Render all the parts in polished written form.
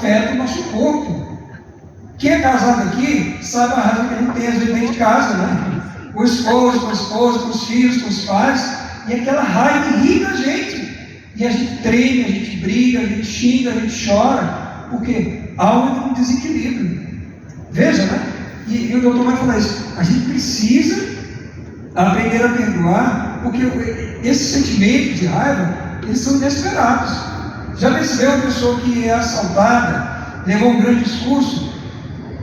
afeta o nosso corpo. Quem é casado aqui sabe a raiva que a gente tem às vezes dentro de casa, né? O esposo, com a esposa, com os filhos, com os pais, e aquela raiva irrita a gente. E a gente treme, a gente briga, a gente xinga, a gente chora, porque há um desequilíbrio. Veja, né? E o doutor vai falar isso. A gente precisa aprender a perdoar, porque esses sentimentos de raiva, eles são inesperados. Já percebeu uma pessoa que é assaltada, levou um grande discurso,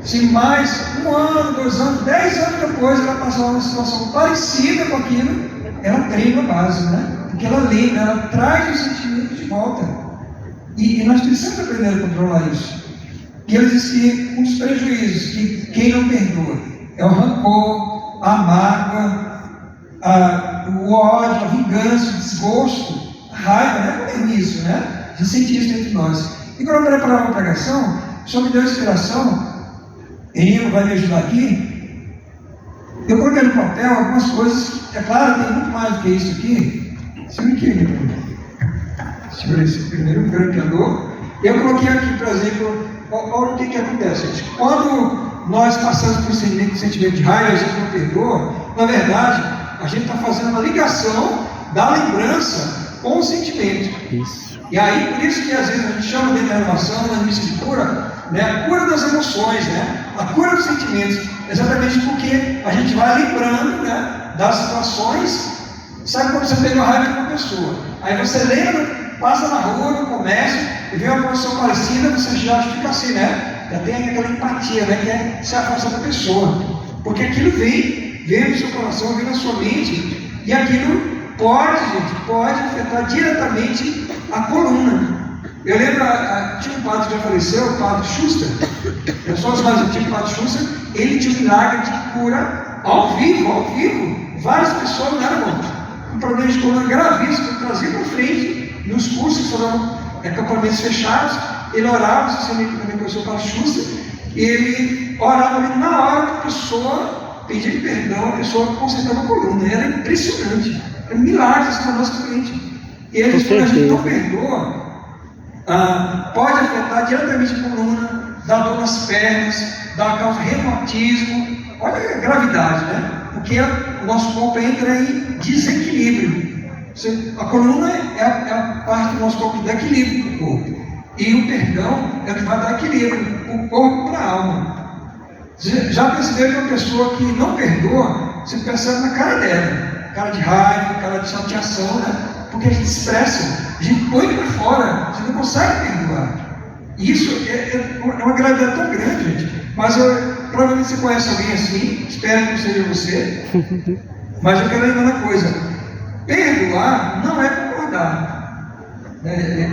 se mais 1 ano, 2 anos, 10 anos depois ela passou uma situação parecida com aquilo, ela treina a base, né? Porque ela lembra, ela traz o sentimento de volta. E nós precisamos aprender a controlar isso. E ele diz que um dos prejuízos, que quem não perdoa, é o rancor, a mágoa, o ódio, a vingança, o desgosto, a raiva, né? Como é isso, né? A gente sente isso dentro de nós. E quando eu preparava uma pregação, o Senhor me deu inspiração, ele vai me ajudar aqui. Eu coloquei no papel algumas coisas, é claro, tem muito mais do que isso aqui. Segura aqui, segura esse primeiro grampeador. Eu coloquei aqui, por exemplo, olha o que acontece, gente. Quando nós passamos por um sentimento de raiva, a gente não perdoa, na verdade, a gente está fazendo uma ligação da lembrança com o sentimento. Isso. E aí, por isso que às vezes a gente chama de renovação, na missa de cura, né? A cura das emoções, né? A cura dos sentimentos, exatamente porque a gente vai lembrando, né, das situações. Sabe quando você tem uma raiva de uma pessoa? Aí você lembra, passa na rua, no comércio, e vê uma posição parecida, você já fica assim, né? Já tem aquela empatia, né? Que é se afastar da pessoa. Porque aquilo vem no seu coração, vem na sua mente, e aquilo pode afetar diretamente a coluna. Eu lembro, tinha um padre que já faleceu, o padre Schuster, pessoas mais antigas, o padre Schuster, ele tinha um milagre de cura ao vivo, várias pessoas levam com problemas de coluna gravíssimos, traziam para frente, nos cursos, foram acampamentos fechados, ele orava, você também conheceu o padre Schuster, e ele orava ali na hora que a pessoa pedia perdão, a pessoa consertava a coluna, era impressionante, era milagres na nossa frente. E ele disse, quando a gente não perdoa, pode afetar diretamente a coluna, dá dor nas pernas, dá causa reumatismo. Olha a gravidade, né? Porque o nosso corpo entra em desequilíbrio. A coluna é a parte do nosso corpo que dá equilíbrio para o corpo. E o perdão é o que vai dar equilíbrio para o corpo e para a alma. Já percebeu que uma pessoa que não perdoa, você percebe na cara dela, cara de raiva, cara de chateação, né? Porque a gente expressa, a gente põe para fora, você não consegue perdoar. Isso é uma gravidade tão grande, gente. Mas provavelmente você conhece alguém assim, espero que não seja você. Mas eu quero lembrar uma coisa: perdoar não é concordar.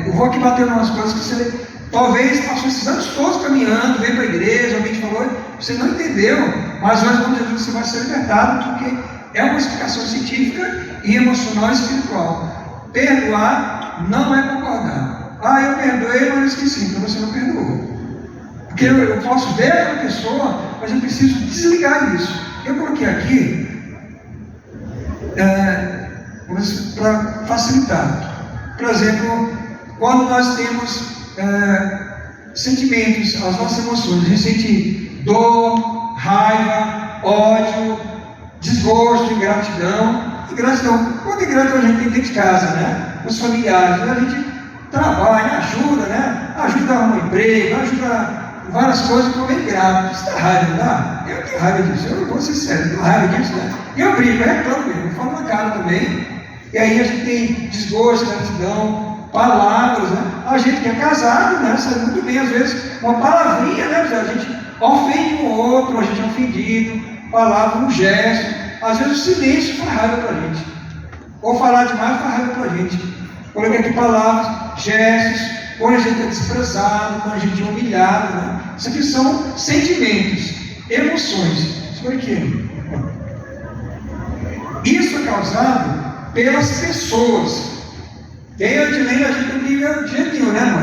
Eu vou aqui bater umas coisas que você talvez passou esses anos todos caminhando, veio para a igreja, alguém te falou, você não entendeu, mas hoje, quando Jesus, você vai ser libertado, porque é uma explicação científica e emocional e espiritual. Perdoar não é concordar. Eu perdoei, mas eu esqueci, então você não perdoou. Porque eu posso ver aquela pessoa, mas eu preciso desligar isso. Eu coloquei aqui para facilitar. Por exemplo, quando nós temos sentimentos, as nossas emoções, a gente sente dor, raiva, ódio, desgosto, ingratidão. Ingratidão, quanta ingratidão a gente tem dentro de casa, né? Os familiares, né? A gente trabalha, ajuda, né? Ajuda a arrumar um emprego, ajuda várias coisas, que eu venho ingrato. Isso dá raiva, não dá? Eu tenho raiva disso, eu não vou ser sério, eu tenho raiva disso, né? E eu brigo, eu reclamo mesmo, eu falo na cara também. E aí a gente tem desgosto, ingratidão, palavras, né? A gente que é casado, né? Sabe muito bem, às vezes, uma palavrinha, né? A gente ofende um outro, a gente é ofendido, palavra, um gesto. Às vezes o silêncio faz raiva para a gente. Ou falar demais faz raiva para a gente. Coloquei aqui palavras, gestos, quando a gente é desprezado, quando a gente é humilhado, né? Isso aqui são sentimentos, emoções. Isso foi aqui. Isso é causado pelas pessoas. E aí, a gente não briga de jeito nenhum, né, irmão?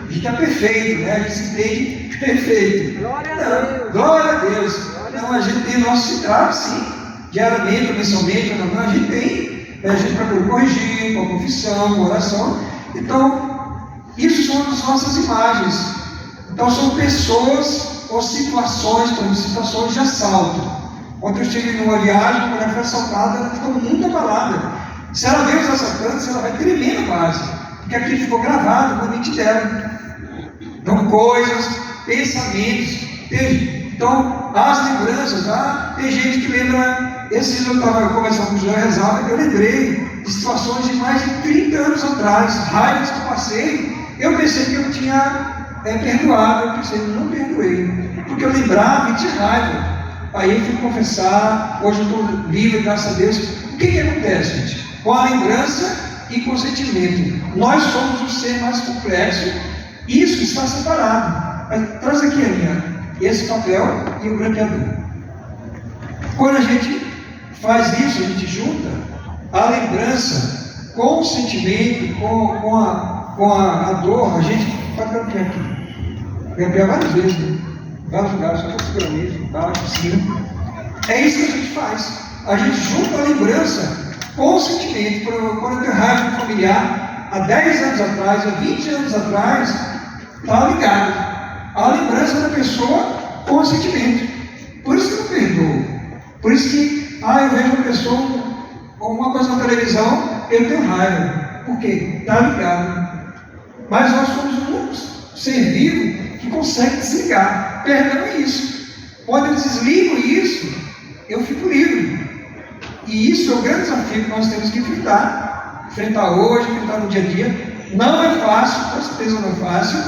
A gente é perfeito, né? A gente se entende perfeito. Glória a Deus. Glória a Deus. Não, a gente tem nosso trato, sim. Diariamente, mensalmente, a gente tem. A gente procura corrigir, com confissão, com oração. Então, isso são as nossas imagens Então são pessoas ou situações, por exemplo, situações de assalto. Quando eu estive numa viagem, a mulher foi assaltada, ela ficou muito abalada. Se ela vê os assaltantes, ela vai tremer na base, porque aquilo ficou gravado na mente dela. Então, coisas, pensamentos, então, as lembranças, tem gente que lembra, esses eu estava conversando com o José Rezado, eu lembrei de situações de mais de 30 anos atrás, raivas que eu passei, eu pensei que eu tinha perdoado, eu pensei, não perdoei, porque eu lembrava e tinha raiva. Aí eu fui confessar, hoje eu estou livre, graças a Deus. O que acontece, gente? Com a lembrança e com o sentimento, nós somos o ser mais complexo, isso está separado. Mas, traz aqui, Aninha, esse papel e o grampeador. Quando a gente faz isso, a gente junta a lembrança com o sentimento, com a dor, a gente pode grampear aqui. Grampear várias vezes, né? Vários lugares, só estou segurando isso, baixo, cima. É isso que a gente faz. A gente junta a lembrança com o sentimento. Quando eu tenho raiva de um familiar, há 10 anos atrás, há 20 anos atrás, está ligado. A lembrança da pessoa com o sentimento. Por isso que eu não perdoo. Por isso que, eu vejo uma pessoa, uma coisa na televisão, eu tenho raiva. Por quê? Está ligado. Mas nós somos o único ser vivo que consegue desligar. Perdão é isso. Quando eu desligo isso, eu fico livre. E isso é o grande desafio que nós temos que enfrentar. Enfrentar hoje, enfrentar no dia a dia. Não é fácil, com certeza não é fácil.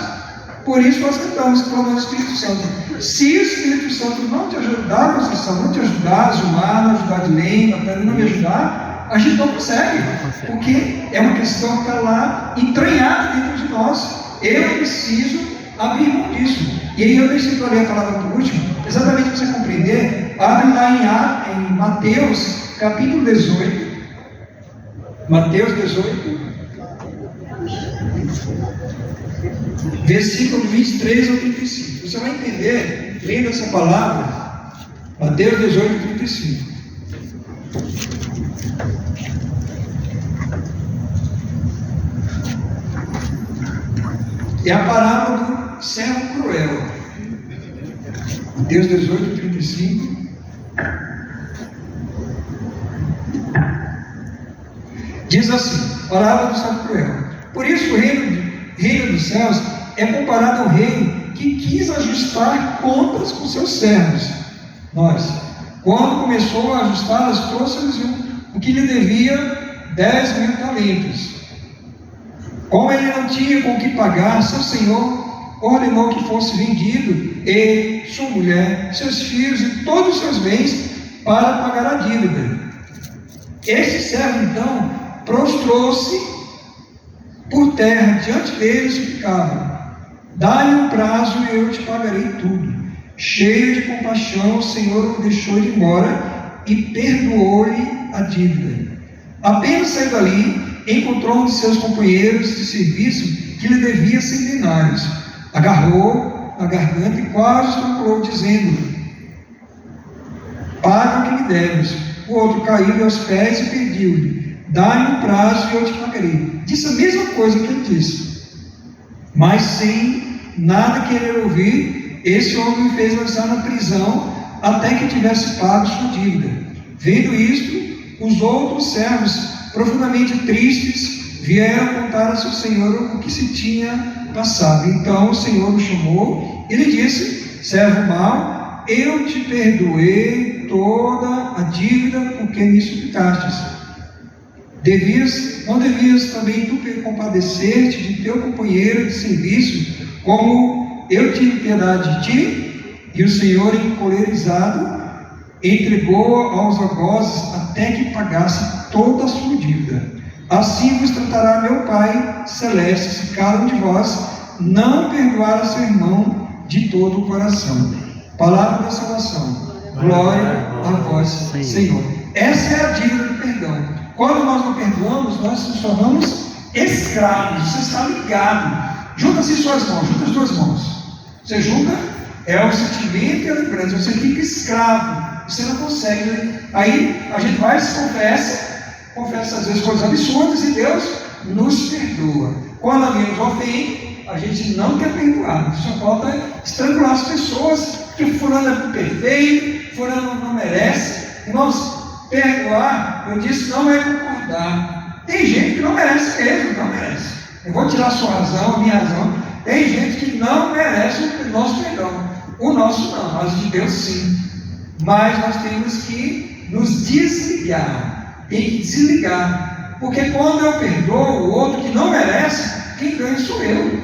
Por isso nós cantamos, clamamos o Espírito Santo. Se o Espírito Santo não te ajudar na construção, não te ajudar a zoar, não ajudar de lenda, não me ajudar, a gente não consegue. Porque é uma questão que está lá entranhada dentro de nós. Eu preciso abrir mão disso. E aí eu deixei para ler a palavra por último, exatamente para você compreender. Abre lá em Mateus, capítulo 18. Mateus 18. Versículo 23 ao 35. Você vai entender, lendo essa palavra, Mateus 18, 35. É a parábola do servo cruel. Mateus 18, 35. Diz assim, parábola do servo cruel. Por isso o reino dos céus é comparado ao rei que quis ajustar contas com seus servos. Quando começou a ajustá-las, trouxe-lhes o que lhe devia 10.000 talentos. Como ele não tinha com o que pagar, seu senhor ordenou que fosse vendido ele, sua mulher, seus filhos e todos os seus bens para pagar a dívida. Esse servo então prostrou-se por terra diante dele e suplicava: dá-lhe um prazo e eu te pagarei tudo. Cheio de compaixão, o Senhor o deixou ir embora e perdoou-lhe a dívida. Apenas saindo dali, encontrou um de seus companheiros de serviço que lhe devia 100 denários. Agarrou a garganta e quase estrangulou, dizendo: paga o que me deves. O outro caiu aos pés e pediu-lhe: dá-lhe um prazo e eu te pagarei. Disse a mesma coisa que ele disse. Mas sem nada querer ouvir, esse homem me fez lançar na prisão até que tivesse pago sua dívida. Vendo isto, os outros servos, profundamente tristes, vieram contar a seu senhor o que se tinha passado. Então o senhor o chamou e lhe disse: servo mau, eu te perdoei toda a dívida porque me suplicastes. Não devias também tu compadecer-te de teu companheiro de serviço, como eu tive piedade de ti? E o Senhor, encolerizado, entregou aos algozes até que pagasse toda a sua dívida. Assim vos tratará meu Pai Celeste, se cada um de vós não perdoar a seu irmão de todo o coração. Palavra da salvação. Glória a vós, Senhor. Essa é a dívida do perdão. Quando nós não perdoamos, nós nos tornamos escravos. Você está ligado. Junta-se suas mãos, junta as duas mãos. Você junta, é o sentimento e a lembrança. Você fica escravo. Você não consegue. Né? Aí a gente vai e se confessa às vezes coisas absurdas e Deus nos perdoa. Quando alguém nos ofende, a gente não quer perdoar. Só falta estrangular as pessoas, que fulano é perfeito, fulano não merece. Irmãos, perdoar, eu disse, não é concordar. Tem gente que não merece mesmo, não merece. Eu vou tirar a sua razão, a minha razão. Tem gente que não merece o nosso perdão. O nosso não, mas de Deus sim. Mas nós temos que nos desligar. Tem que desligar. Porque quando eu perdoo o outro que não merece, quem ganha sou eu.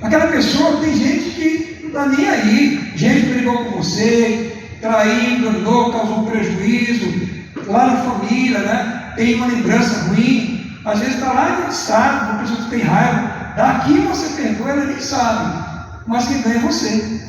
Aquela pessoa, tem gente que não está nem aí. Gente que brigou com você, traiu, enganou, causou prejuízo, lá na família, né? Tem uma lembrança ruim. Às vezes está lá e não sabe, uma pessoa que tem raiva. Daqui você perdoa, ela nem sabe. Mas quem ganha é você.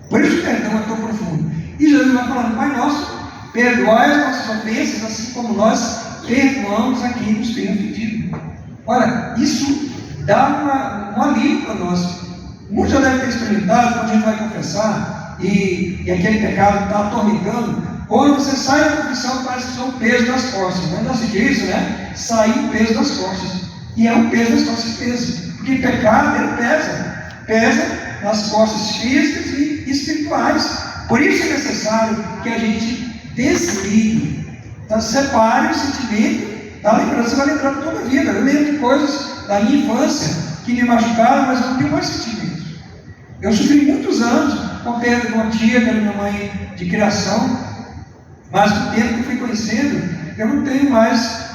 Por isso o perdão é tão profundo. E Jesus vai falando, Pai nosso, perdoai as nossas ofensas, assim como nós perdoamos a quem nos tem ofendido. Olha, isso dá um alívio para nós. Muitos já devem ter experimentado, quando a gente vai confessar, e aquele pecado está atormentando, quando você sai da confissão, parece que são o peso das costas. Não se diz, né? Sair o peso das costas. E é o peso das costas que pesa. Porque pecado, ele pesa. Pesa nas costas físicas e espirituais. Por isso é necessário que a gente desligue, separe o sentimento da lembrança. Você vai lembrar de toda a vida. Eu lembro de coisas da minha infância que me machucaram, mas eu não tenho mais sentimentos. Eu sofri muitos anos com a perda de uma tia, que era minha mãe de criação, mas no tempo que eu fui conhecendo, eu não tenho mais.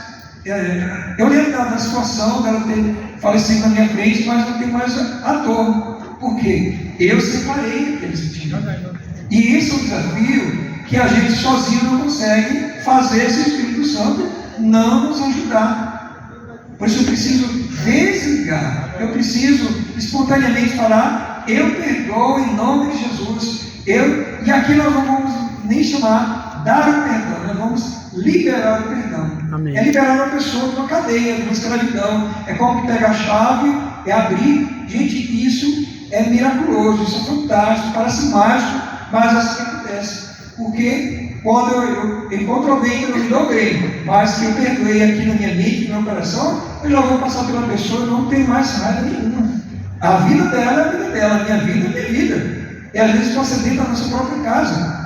Eu lembro da situação dela ter falecido na minha frente, mas não tenho mais a dor. Por quê? Eu separei aquele sentimento. E isso é um desafio que a gente sozinho não consegue fazer se o Espírito Santo não nos ajudar. Por isso eu preciso desligar. Eu preciso espontaneamente falar, eu perdoo em nome de Jesus. E aqui nós não vamos nem chamar dar o perdão, nós vamos liberar o perdão. Amém. É liberar uma pessoa de uma cadeia, de uma escravidão. É como pegar a chave, é abrir. Gente, isso é miraculoso, isso é fantástico, parece mágico, mas assim acontece. Porque quando eu encontro alguém que eu me dou bem, mas que eu perdoei aqui na minha mente, no meu coração, eu já vou passar pela pessoa e não tenho mais raiva nenhuma. A vida dela é a vida dela, a minha vida é a minha vida. E às vezes você dentro da nossa própria casa.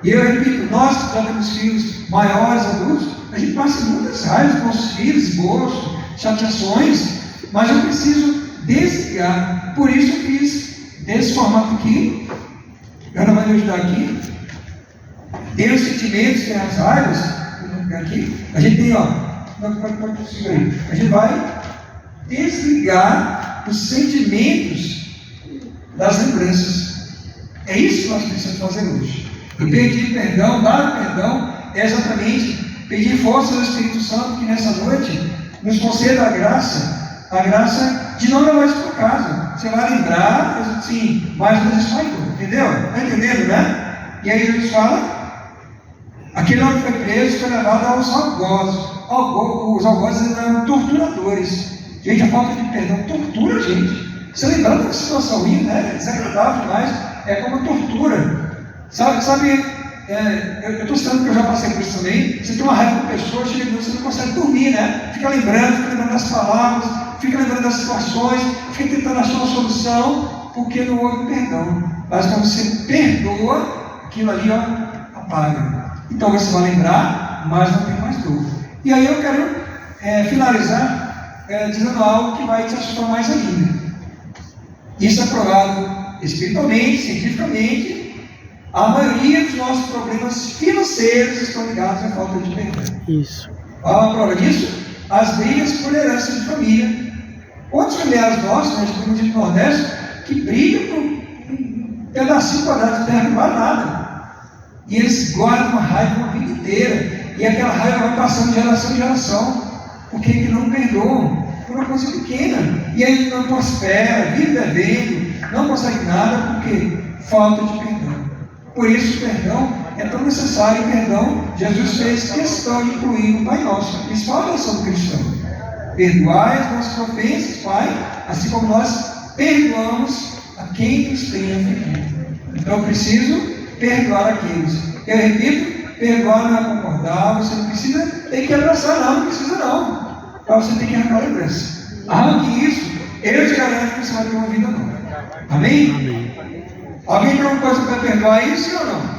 E eu repito, nós que já temos filhos maiores, adultos, a gente passa muitas raivas com nossos filhos, gostos, chateações, mas eu preciso desligar. Por isso eu fiz desse formato aqui. Ana vai me ajudar aqui. Tem os sentimentos, tem as raivas. Aqui. A gente tem, ó. Pode seguir aí. A gente vai desligar os sentimentos das lembranças. É isso que nós precisamos fazer hoje. E pedir perdão, dar o perdão, é exatamente pedir força ao Espírito Santo que nessa noite nos conceda a graça de não levar isso para casa. Você vai lembrar, sim, mas não desfaitou, entendeu? Está entendendo, né? E aí Jesus fala, aquele homem foi preso, foi levado aos algozes. Os algozes eram torturadores. Gente, a falta de perdão tortura a gente. Você lembrando da situação ruim, né? É desagradável demais, é como tortura. Sabe, eu estou citando que eu já passei por isso também. Você tem uma raiva com a pessoa, chega de noite, você não consegue dormir, né? Fica lembrando das palavras, fica lembrando das situações, fica tentando achar uma solução, porque não houve perdão. Mas quando você perdoa, aquilo ali, ó, apaga. Então você vai lembrar, mas não tem mais dor. E aí eu quero finalizar dizendo algo que vai te assustar mais ainda. Isso é provado espiritualmente, cientificamente. A maioria dos nossos problemas financeiros estão ligados à falta de perdão. Isso. Qual a prova disso? As brigas por herança de família. Quantos familiares nossos, nós temos no Nordeste, que brigam por um pedacinho quadrado de terra que não vale nada. E eles guardam uma raiva uma vida inteira. E aquela raiva vai passando de geração em geração. Porque que não perdoam por uma coisa pequena. E aí não prospera, vive devendo, não consegue nada, porque falta de perdão. Por isso o perdão é tão necessário. O perdão, Jesus fez questão de incluir no Pai Nosso, a principal oração do cristão. Perdoai as nossas ofensas, Pai, assim como nós perdoamos a quem nos tem ofendido. Então eu preciso perdoar aqueles. Eu repito, perdoar não é concordar, você não precisa ter que abraçar, não precisa não. Mas você tem que arrancar a lembrança. Arranque isso, eu te garanto que você vai ter uma vida nova. Amém? Alguém tem uma coisa para perdoar isso, sim ou não?